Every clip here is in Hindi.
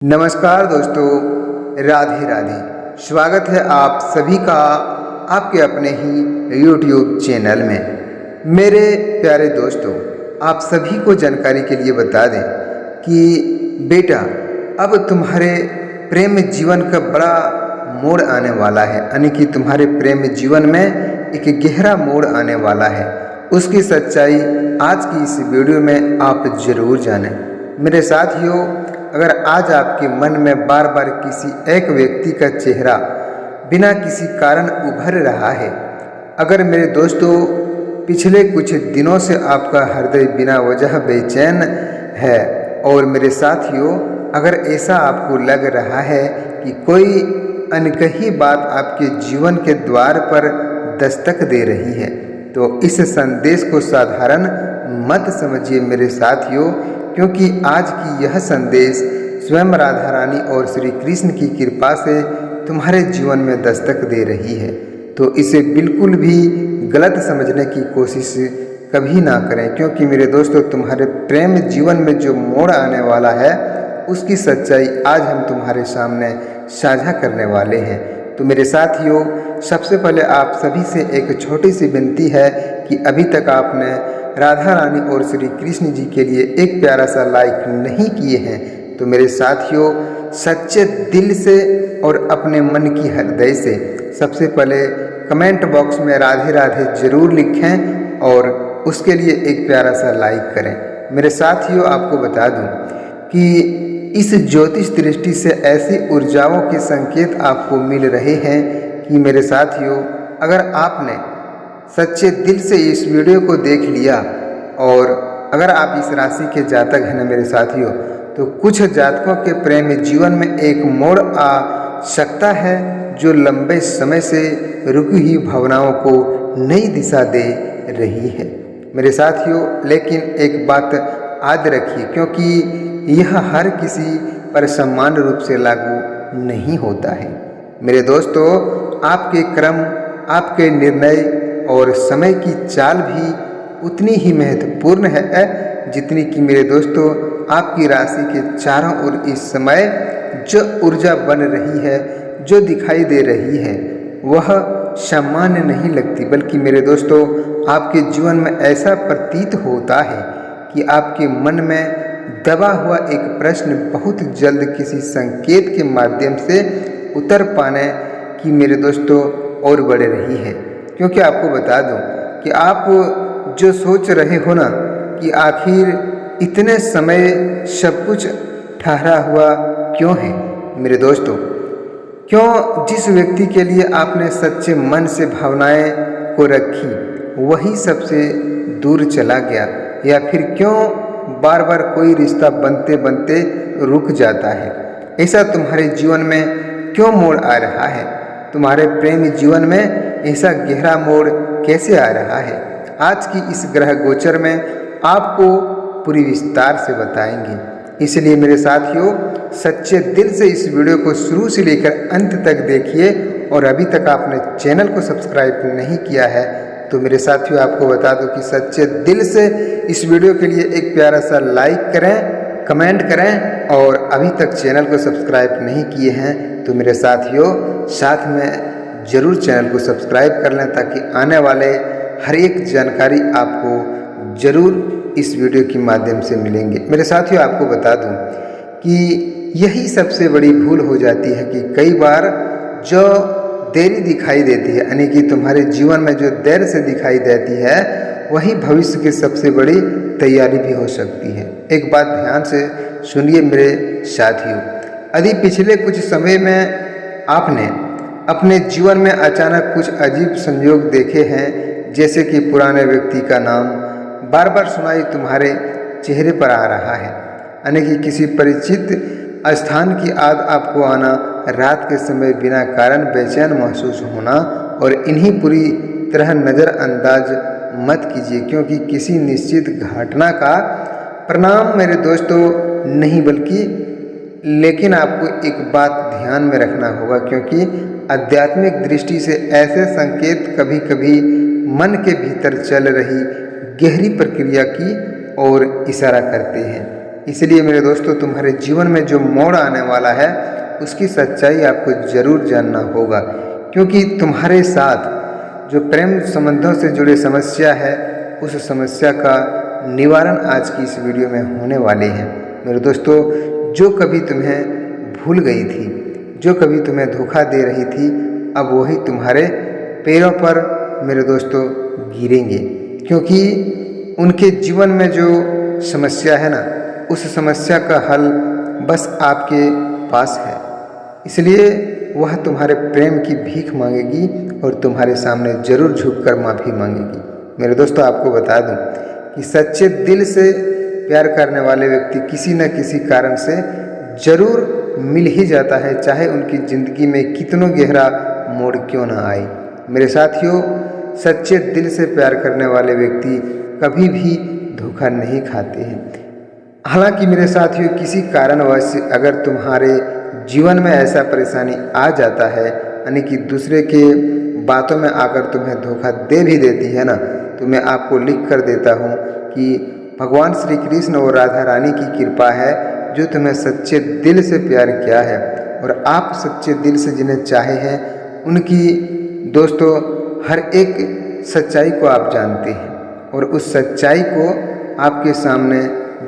नमस्कार दोस्तों, राधे राधे। स्वागत है आप सभी का आपके अपने ही YouTube चैनल में। मेरे प्यारे दोस्तों, आप सभी को जानकारी के लिए बता दें कि बेटा अब तुम्हारे प्रेम जीवन का बड़ा मोड़ आने वाला है, यानी कि तुम्हारे प्रेम जीवन में एक गहरा मोड़ आने वाला है। उसकी सच्चाई आज की इस वीडियो में आप जरूर जानें। मेरे साथियों, अगर आज आपके मन में बार बार किसी एक व्यक्ति का चेहरा बिना किसी कारण उभर रहा है, अगर मेरे दोस्तों पिछले कुछ दिनों से आपका हृदय बिना वजह बेचैन है, और मेरे साथियों अगर ऐसा आपको लग रहा है कि कोई अनकही बात आपके जीवन के द्वार पर दस्तक दे रही है, तो इस संदेश को साधारण मत समझिए मेरे साथियों, क्योंकि आज की यह संदेश स्वयं राधा रानी और श्री कृष्ण की कृपा से तुम्हारे जीवन में दस्तक दे रही है। तो इसे बिल्कुल भी गलत समझने की कोशिश कभी ना करें, क्योंकि मेरे दोस्तों तुम्हारे प्रेम जीवन में जो मोड़ आने वाला है उसकी सच्चाई आज हम तुम्हारे सामने साझा करने वाले हैं। तो मेरे साथियों, सबसे पहले आप सभी से एक छोटी सी विनती है कि अभी तक आपने राधा रानी और श्री कृष्ण जी के लिए एक प्यारा सा लाइक नहीं किए हैं, तो मेरे साथियों सच्चे दिल से और अपने मन की हृदय से सबसे पहले कमेंट बॉक्स में राधे राधे जरूर लिखें और उसके लिए एक प्यारा सा लाइक करें। मेरे साथियों, आपको बता दूं कि इस ज्योतिष दृष्टि से ऐसी ऊर्जाओं के संकेत आपको मिल रहे हैं कि मेरे साथियों, अगर आपने सच्चे दिल से इस वीडियो को देख लिया और अगर आप इस राशि के जातक हैं ना मेरे साथियों, तो कुछ जातकों के प्रेम जीवन में एक मोड़ आ सकता है जो लंबे समय से रुकी हुई भावनाओं को नई दिशा दे रही है मेरे साथियों। लेकिन एक बात याद रखिए, क्योंकि यह हर किसी पर समान रूप से लागू नहीं होता है मेरे दोस्तों। आपके कर्म, आपके निर्णय और समय की चाल भी उतनी ही महत्वपूर्ण है जितनी कि मेरे दोस्तों आपकी राशि के चारों ओर इस समय जो ऊर्जा बन रही है, जो दिखाई दे रही है, वह सामान्य नहीं लगती, बल्कि मेरे दोस्तों आपके जीवन में ऐसा प्रतीत होता है कि आपके मन में दबा हुआ एक प्रश्न बहुत जल्द किसी संकेत के माध्यम से उतर पाने की मेरे दोस्तों और बढ़ रही है। क्योंकि आपको बता दूं कि आप जो सोच रहे हो ना कि आखिर इतने समय सब कुछ ठहरा हुआ क्यों है मेरे दोस्तों, क्यों जिस व्यक्ति के लिए आपने सच्चे मन से भावनाएं को रखी वही सबसे दूर चला गया, या फिर क्यों बार बार कोई रिश्ता बनते बनते रुक जाता है। ऐसा तुम्हारे जीवन में क्यों मोड़ आ रहा है, तुम्हारे प्रेम जीवन में ऐसा गहरा मोड़ कैसे आ रहा है, आज की इस ग्रह गोचर में आपको पूरी विस्तार से बताएंगे। इसलिए मेरे साथियों सच्चे दिल से इस वीडियो को शुरू से लेकर अंत तक देखिए, और अभी तक आपने चैनल को सब्सक्राइब नहीं किया है तो मेरे साथियों आपको बता दूं कि सच्चे दिल से इस वीडियो के लिए एक प्यारा सा लाइक करें, कमेंट करें, और अभी तक चैनल को सब्सक्राइब नहीं किए हैं तो मेरे साथियों साथ में ज़रूर चैनल को सब्सक्राइब कर लें, ताकि आने वाले हर एक जानकारी आपको ज़रूर इस वीडियो के माध्यम से मिलेंगे। मेरे साथियों आपको बता दूं कि यही सबसे बड़ी भूल हो जाती है कि कई बार जो देरी दिखाई देती है, यानी कि तुम्हारे जीवन में जो देर से दिखाई देती है, वही भविष्य की सबसे बड़ी तैयारी भी हो सकती है। एक बात ध्यान से सुनिए मेरे साथियों, यदि पिछले कुछ समय में आपने अपने जीवन में अचानक कुछ अजीब संयोग देखे हैं, जैसे कि पुराने व्यक्ति का नाम बार बार सुनाई तुम्हारे चेहरे पर आ रहा है, यानी कि किसी परिचित स्थान की याद आपको आना, रात के समय बिना कारण बेचैन महसूस होना, और इन्हीं पूरी तरह नज़रअंदाज मत कीजिए, क्योंकि किसी निश्चित घटना का परिणाम मेरे दोस्तों नहीं, बल्कि लेकिन आपको एक बात ध्यान में रखना होगा, क्योंकि आध्यात्मिक दृष्टि से ऐसे संकेत कभी कभी मन के भीतर चल रही गहरी प्रक्रिया की ओर इशारा करते हैं। इसलिए मेरे दोस्तों तुम्हारे जीवन में जो मोड़ आने वाला है उसकी सच्चाई आपको जरूर जानना होगा, क्योंकि तुम्हारे साथ जो प्रेम संबंधों से जुड़े समस्या है उस समस्या का निवारण आज की इस वीडियो में होने वाले हैं। मेरे दोस्तों, जो कभी तुम्हें भूल गई थी, जो कभी तुम्हें धोखा दे रही थी, अब वही तुम्हारे पैरों पर मेरे दोस्तों गिरेंगे, क्योंकि उनके जीवन में जो समस्या है ना, उस समस्या का हल बस आपके पास है। इसलिए वह तुम्हारे प्रेम की भीख मांगेगी और तुम्हारे सामने जरूर झुककर माफ़ी मांगेगी। मेरे दोस्तों, आपको बता दूं कि सच्चे दिल से प्यार करने वाले व्यक्ति किसी न किसी कारण से जरूर मिल ही जाता है, चाहे उनकी ज़िंदगी में कितना गहरा मोड़ क्यों ना आए। मेरे साथियों, सच्चे दिल से प्यार करने वाले व्यक्ति कभी भी धोखा नहीं खाते हैं। हालांकि मेरे साथियों, किसी कारणवश अगर तुम्हारे जीवन में ऐसा परेशानी आ जाता है, यानी कि दूसरे के बातों में आकर तुम्हें धोखा दे भी देती है ना, तो मैं आपको लिख कर देता हूँ कि भगवान श्री कृष्ण और राधा रानी की कृपा है जो तुम्हें सच्चे दिल से प्यार किया है, और आप सच्चे दिल से जिन्हें चाहे हैं उनकी दोस्तों हर एक सच्चाई को आप जानते हैं, और उस सच्चाई को आपके सामने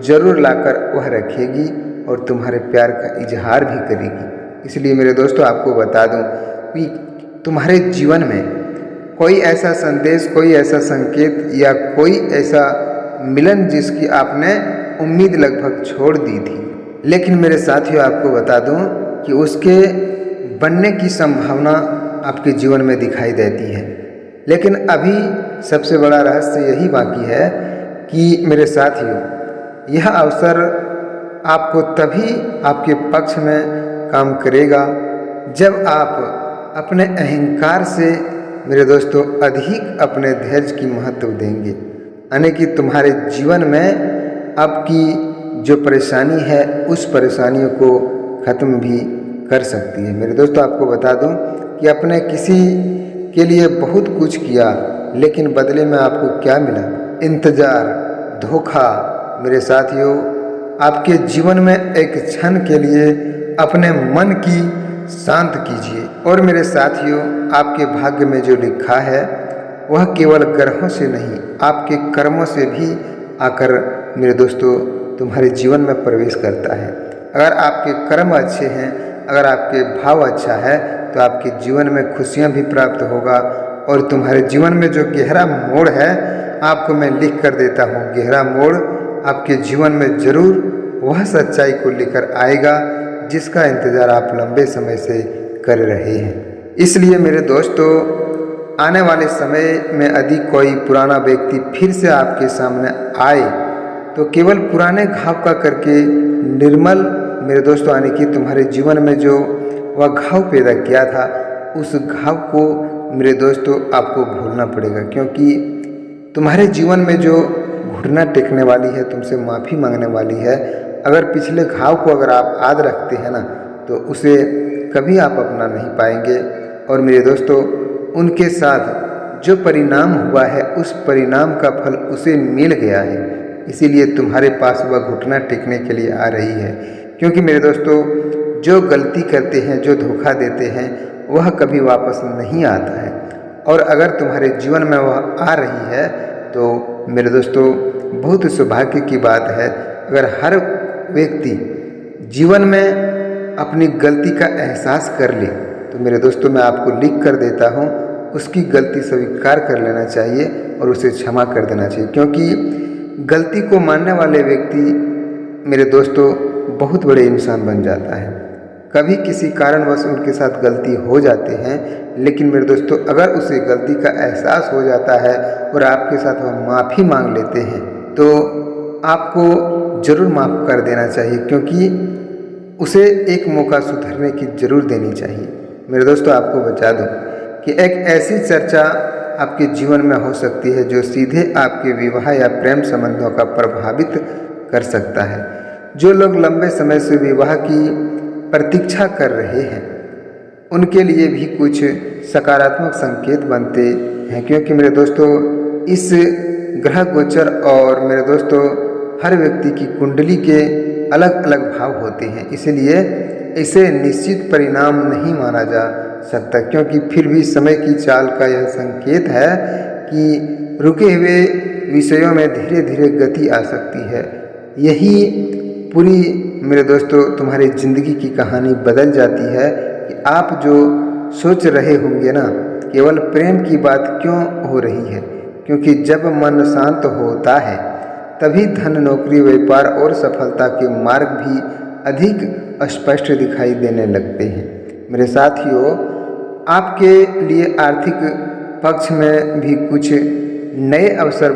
जरूर लाकर वह रखेगी और तुम्हारे प्यार का इजहार भी करेगी। इसलिए मेरे दोस्तों, आपको बता दूं कि तुम्हारे जीवन में कोई ऐसा संदेश, कोई ऐसा संकेत या कोई ऐसा मिलन जिसकी आपने उम्मीद लगभग छोड़ दी थी, लेकिन मेरे साथियों आपको बता दूं कि उसके बनने की संभावना आपके जीवन में दिखाई देती है। लेकिन अभी सबसे बड़ा रहस्य यही बाकी है कि मेरे साथियों, यह अवसर आपको तभी आपके पक्ष में काम करेगा जब आप अपने अहंकार से मेरे दोस्तों अधिक अपने धैर्य की महत्व देंगे, यानी कि तुम्हारे जीवन में आपकी जो परेशानी है उस परेशानियों को ख़त्म भी कर सकती है। मेरे दोस्तों, आपको बता दूं कि आपने किसी के लिए बहुत कुछ किया, लेकिन बदले में आपको क्या मिला? इंतज़ार, धोखा। मेरे साथियों, आपके जीवन में एक क्षण के लिए अपने मन की शांत कीजिए, और मेरे साथियों, आपके भाग्य में जो लिखा है वह केवल ग्रहों से नहीं, आपके कर्मों से भी आकर मेरे दोस्तों तुम्हारे जीवन में प्रवेश करता है। अगर आपके कर्म अच्छे हैं, अगर आपके भाव अच्छा है, तो आपके जीवन में खुशियां भी प्राप्त होगा, और तुम्हारे जीवन में जो गहरा मोड़ है, आपको मैं लिख कर देता हूँ, गहरा मोड़ आपके जीवन में जरूर वह सच्चाई को लेकर आएगा जिसका इंतज़ार आप लंबे समय से कर रहे हैं। इसलिए मेरे दोस्तों, आने वाले समय में यदि कोई पुराना व्यक्ति फिर से आपके सामने आए तो केवल पुराने घाव का करके निर्मल मेरे दोस्तों, यानी कि तुम्हारे जीवन में जो वह घाव पैदा किया था उस घाव को मेरे दोस्तों आपको भूलना पड़ेगा, क्योंकि तुम्हारे जीवन में जो घुटना टेकने वाली है, तुमसे माफ़ी मांगने वाली है, अगर पिछले घाव को अगर आप याद रखते हैं ना, तो उसे कभी आप अपना नहीं पाएंगे। और मेरे दोस्तों, उनके साथ जो परिणाम हुआ है उस परिणाम का फल उसे मिल गया है, इसीलिए तुम्हारे पास वह घुटना टेकने के लिए आ रही है। क्योंकि मेरे दोस्तों, जो गलती करते हैं, जो धोखा देते हैं, वह कभी वापस नहीं आता है, और अगर तुम्हारे जीवन में वह आ रही है तो मेरे दोस्तों बहुत सौभाग्य की बात है। अगर हर व्यक्ति जीवन में अपनी गलती का एहसास कर ले तो मेरे दोस्तों मैं आपको लिख कर देता हूँ, उसकी गलती स्वीकार कर लेना चाहिए और उसे क्षमा कर देना चाहिए, क्योंकि गलती को मानने वाले व्यक्ति मेरे दोस्तों बहुत बड़े इंसान बन जाता है। कभी किसी कारणवश उनके साथ गलती हो जाते हैं, लेकिन मेरे दोस्तों अगर उसे गलती का एहसास हो जाता है और आपके साथ वह माफ़ी मांग लेते हैं तो आपको ज़रूर माफ़ कर देना चाहिए, क्योंकि उसे एक मौका सुधरने की ज़रूर देनी चाहिए। मेरे दोस्तों आपको बता दूं कि एक ऐसी चर्चा आपके जीवन में हो सकती है जो सीधे आपके विवाह या प्रेम संबंधों का प्रभावित कर सकता है। जो लोग लंबे समय से विवाह की प्रतीक्षा कर रहे हैं उनके लिए भी कुछ सकारात्मक संकेत बनते हैं, क्योंकि मेरे दोस्तों इस ग्रह गोचर और मेरे दोस्तों हर व्यक्ति की कुंडली के अलग अलग भाव होते हैं, इसलिए इसे निश्चित परिणाम नहीं माना जा सकता, क्योंकि फिर भी समय की चाल का यह संकेत है कि रुके हुए विषयों में धीरे धीरे गति आ सकती है। यही पूरी मेरे दोस्तों तुम्हारी ज़िंदगी की कहानी बदल जाती है कि आप जो सोच रहे होंगे ना, केवल प्रेम की बात क्यों हो रही है, क्योंकि जब मन शांत होता है तभी धन, नौकरी, व्यापार और सफलता के मार्ग भी अधिक स्पष्ट दिखाई देने लगते हैं। मेरे साथियों, आपके लिए आर्थिक पक्ष में भी कुछ नए अवसर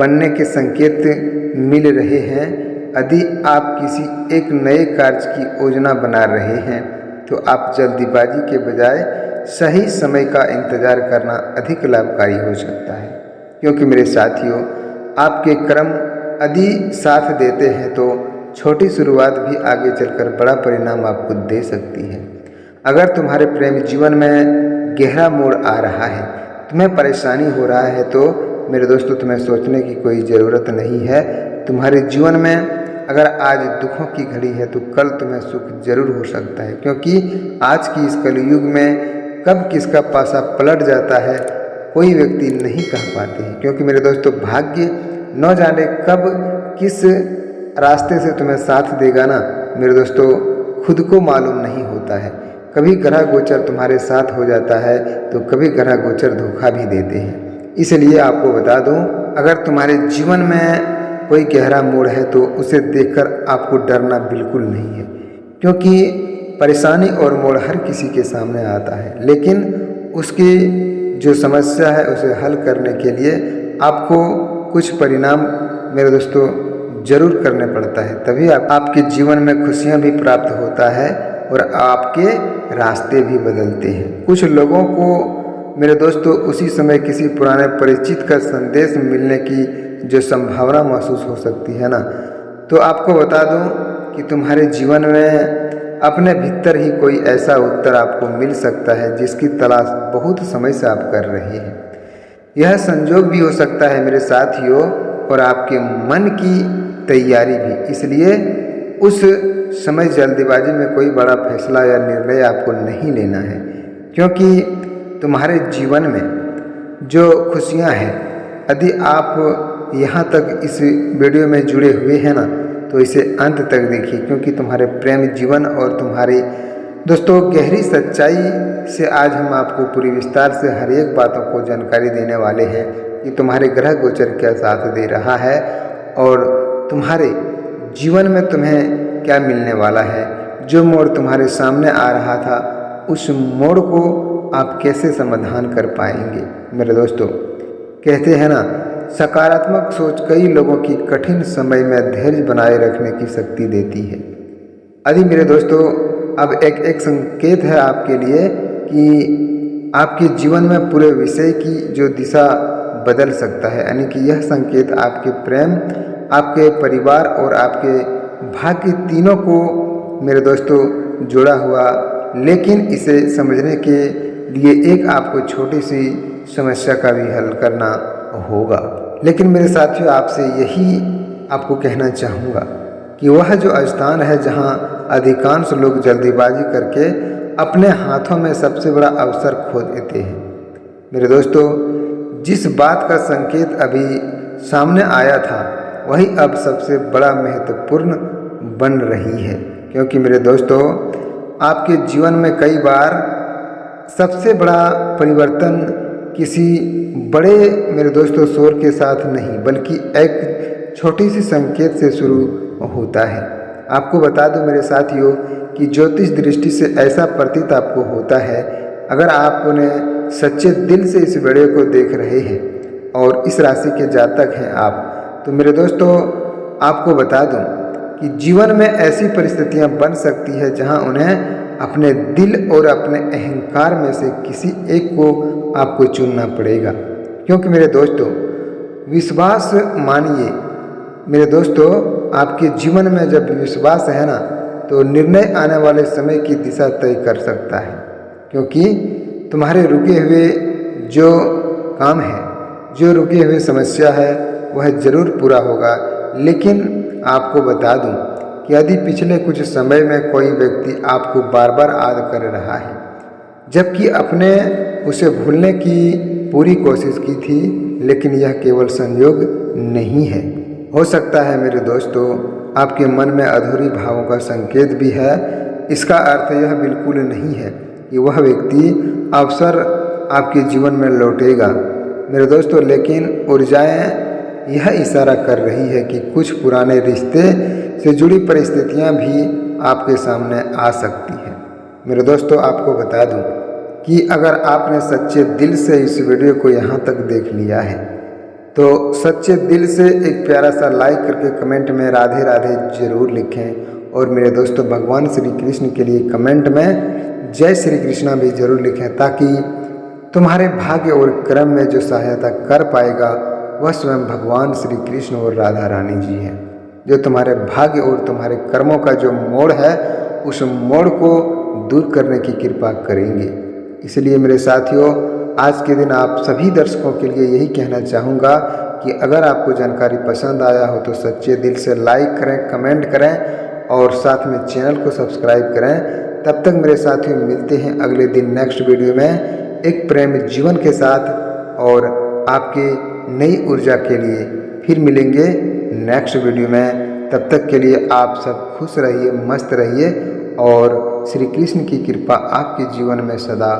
बनने के संकेत मिल रहे हैं। यदि आप किसी एक नए कार्य की योजना बना रहे हैं तो आप जल्दीबाजी के बजाय सही समय का इंतज़ार करना अधिक लाभकारी हो सकता है, क्योंकि मेरे साथियों, आपके कर्म यदि साथ देते हैं तो छोटी शुरुआत भी आगे चलकर बड़ा परिणाम आपको दे सकती है। अगर तुम्हारे प्रेम जीवन में गहरा मोड़ आ रहा है, तुम्हें परेशानी हो रहा है, तो मेरे दोस्तों तुम्हें सोचने की कोई ज़रूरत नहीं है। तुम्हारे जीवन में अगर आज दुखों की घड़ी है तो कल तुम्हें सुख जरूर हो सकता है, क्योंकि आज की इस कलयुग में कब किसका पासा पलट जाता है कोई व्यक्ति नहीं कह पाते हैं, क्योंकि मेरे दोस्तों भाग्य न जाने कब किस रास्ते से तुम्हें साथ देगा ना, मेरे दोस्तों खुद को मालूम नहीं होता है। कभी ग्रह गोचर तुम्हारे साथ हो जाता है तो कभी ग्रह गोचर धोखा भी देते हैं। इसलिए आपको बता दूं, अगर तुम्हारे जीवन में कोई गहरा मोड़ है तो उसे देखकर आपको डरना बिल्कुल नहीं है, क्योंकि परेशानी और मोड़ हर किसी के सामने आता है, लेकिन उसकी जो समस्या है उसे हल करने के लिए आपको कुछ परिणाम मेरे दोस्तों जरूर करने पड़ता है, तभी आपके जीवन में खुशियां भी प्राप्त होता है और आपके रास्ते भी बदलते हैं। कुछ लोगों को मेरे दोस्तों उसी समय किसी पुराने परिचित का संदेश मिलने की जो संभावना महसूस हो सकती है ना, तो आपको बता दूं कि तुम्हारे जीवन में अपने भीतर ही कोई ऐसा उत्तर आपको मिल सकता है जिसकी तलाश बहुत समय से आप कर रहे हैं। यह संजोग भी हो सकता है मेरे साथियों, और आपके मन की तैयारी भी। इसलिए उस समय जल्दीबाजी में कोई बड़ा फैसला या निर्णय आपको नहीं लेना है, क्योंकि तुम्हारे जीवन में जो खुशियां हैं, यदि आप यहाँ तक इस वीडियो में जुड़े हुए हैं ना, तो इसे अंत तक देखिए, क्योंकि तुम्हारे प्रेम जीवन और तुम्हारी दोस्तों गहरी सच्चाई से आज हम आपको पूरी विस्तार से हर एक बातों को जानकारी देने वाले हैं कि तुम्हारे ग्रह गोचर क्या साथ दे रहा है और तुम्हारे जीवन में तुम्हें क्या मिलने वाला है। जो मोड़ तुम्हारे सामने आ रहा था, उस मोड़ को आप कैसे समाधान कर पाएंगे। मेरे दोस्तों कहते हैं ना, सकारात्मक सोच कई लोगों की कठिन समय में धैर्य बनाए रखने की शक्ति देती है। यदि मेरे दोस्तों अब एक संकेत है आपके लिए कि आपके जीवन में पूरे विषय की जो दिशा बदल सकता है, यानी कि यह संकेत आपके प्रेम, आपके परिवार और आपके भाग्य तीनों को मेरे दोस्तों जोड़ा हुआ। लेकिन इसे समझने के लिए एक आपको छोटी सी समस्या का भी हल करना होगा। लेकिन मेरे साथियों, आपसे यही आपको कहना चाहूँगा कि वह जो स्थान है जहाँ अधिकांश लोग जल्दीबाजी करके अपने हाथों में सबसे बड़ा अवसर खो देते हैं। मेरे दोस्तों, जिस बात का संकेत अभी सामने आया था वही अब सबसे बड़ा महत्वपूर्ण बन रही है, क्योंकि मेरे दोस्तों आपके जीवन में कई बार सबसे बड़ा परिवर्तन किसी बड़े मेरे दोस्तों शोर के साथ नहीं, बल्कि एक छोटी सी संकेत से शुरू होता है। आपको बता दूं मेरे साथियों कि ज्योतिष दृष्टि से ऐसा प्रतीत आपको होता है, अगर आपने सच्चे दिल से इस वीडियो को देख रहे हैं और इस राशि के जातक हैं आप, तो मेरे दोस्तों आपको बता दूं कि जीवन में ऐसी परिस्थितियां बन सकती है जहां उन्हें अपने दिल और अपने अहंकार में से किसी एक को आपको चुनना पड़ेगा। क्योंकि मेरे दोस्तों विश्वास मानिए, मेरे दोस्तों आपके जीवन में जब विश्वास है ना, तो निर्णय आने वाले समय की दिशा तय कर सकता है, क्योंकि तुम्हारे रुके हुए जो काम है, जो रुके हुए समस्या है, वह ज़रूर पूरा होगा। लेकिन आपको बता दूं कि यदि पिछले कुछ समय में कोई व्यक्ति आपको बार बार याद कर रहा है, जबकि अपने उसे भूलने की पूरी कोशिश की थी, लेकिन यह केवल संयोग नहीं है। हो सकता है मेरे दोस्तों, आपके मन में अधूरी भावों का संकेत भी है। इसका अर्थ यह बिल्कुल नहीं है कि वह व्यक्ति अवसर आपके जीवन में लौटेगा मेरे दोस्तों, लेकिन ऊर्जाएं यह इशारा कर रही है कि कुछ पुराने रिश्ते से जुड़ी परिस्थितियां भी आपके सामने आ सकती हैं। मेरे दोस्तों, आपको बता दूं कि अगर आपने सच्चे दिल से इस वीडियो को यहाँ तक देख लिया है तो सच्चे दिल से एक प्यारा सा लाइक करके कमेंट में राधे राधे जरूर लिखें। और मेरे दोस्तों, भगवान श्री कृष्ण के लिए कमेंट में जय श्री कृष्णा भी जरूर लिखें, ताकि तुम्हारे भाग्य और कर्म में जो सहायता कर पाएगा वह स्वयं भगवान श्री कृष्ण और राधा रानी जी हैं, जो तुम्हारे भाग्य और तुम्हारे कर्मों का जो मोड़ है उस मोड़ को दूर करने की कृपा करेंगे। इसलिए मेरे साथियों, आज के दिन आप सभी दर्शकों के लिए यही कहना चाहूँगा कि अगर आपको जानकारी पसंद आया हो तो सच्चे दिल से लाइक करें, कमेंट करें और साथ में चैनल को सब्सक्राइब करें। तब तक मेरे साथियों, मिलते हैं अगले दिन नेक्स्ट वीडियो में एक प्रेम जीवन के साथ और आपके नई ऊर्जा के लिए फिर मिलेंगे नेक्स्ट वीडियो में। तब तक के लिए आप सब खुश रहिए, मस्त रहिए और श्री कृष्ण की कृपा आपके जीवन में सदा